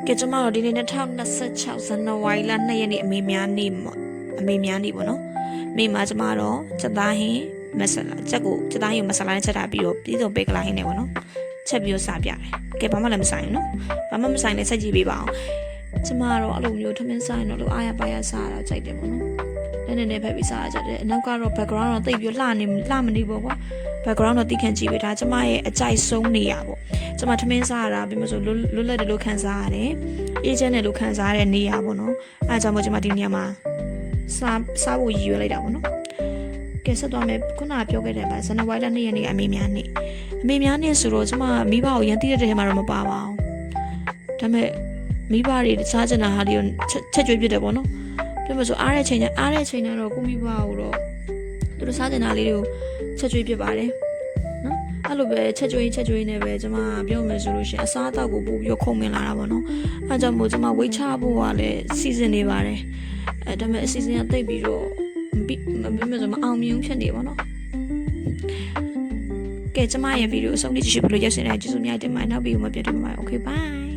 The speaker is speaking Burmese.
ကဲကျမတို့ဒီနေ့2026ဇန်နဝါရီလ2ရက်နေ့အမေများနေ့ပေါ့နော်မိမကျမတော့ချက်သားဟင်းမဆလာချက်ကိုချက်သားဟင်းကိုမဆလာနဲ့ချက်တာပြီးတော့ပြည်စုံပိတ်ကလာဟင်းနေပေါ့နော်ချက်ပြီးတော့စားပြတယ်ကဲဘာမှလည်းမဆိုင်ဘူးနော်ဘာမှမဆိုင်လည်းချက်ကြည့်ပေးပါအောင်ကျမတော့အဲ့လိုမျိုးထမင်းဆိုင်တော့လို့အားရပါရစားတာကြိုက်တယ်ပေါ့နော်နည်းဖက်ပြီးစားကြတယ်အနောက်ကတော့ background တော့တိတ်ပြီးလှမနေပေါ့ကွာ background တော့တိခန့်ကြည့်ပေးဒါကျမရဲ့အကြိုက်ဆုံးနေရပေါ့ကျမထမင်းစားရတာပြီးမှဆိုလွတ်လပ်တယ်လို့ခံစားရတယ်အေးချမ်းတယ်လို့ခံစားရတဲ့နေရပေါ့နော်အဲဒါကြောင့်မို့ကျမဒီနေရာမှာစားဖို့ရည်ရွယ်လိုက်တာပေါ့နော်ကဲဆက်သွားမယ်ခုနကပြောခဲ့တဲ့ပါဇန်နဝါရီလ2ရက်နေ့အမေများနေ့ဆိုတော့ကျမမိဘကိုရန်တိတဲ့ထဲမှာတော့မပါပါဘူးဒါပေမဲ့မိဘတွေတခြားကျန်တာဟာတွေကိုချက်ကျွေးပြတယ်ပေါ့နော်ပြောမှဆိုအားတဲ့ချိန်တော့ကိုမိဘကိုတော့သူတို့စားကျင်တာလေးတွေကိုချက်ကျွေးပြပါတယ်နော်အဲ့လိုပဲချက်ကျွေးနေပဲကျမပြောမယ်ဆိုလို့ရှိရင်အစားအသောက်ကိုပို့ပြီးခုံမင်လာတာပေါ့နော်အဲကြောင့်မို့ကျမဝိတ်ချဖို့ကလည်းစီစဉ်နေပါတယ်ဒါပေမဲ့အစီအစဉ်ကတိတ်ပြီးတော့မအောင်မြင်ဖြစ်နေပါတော့ကဲကျမရဲ့ဗီဒီယိုအဆုံးထိကြည့်ရှုလို့ရက်စင်တဲ့ကျေးဇူးများတင်ပါတယ်နောက်ဗီဒီယိုမှာပြန်တွေ့မှာပါ Okay bye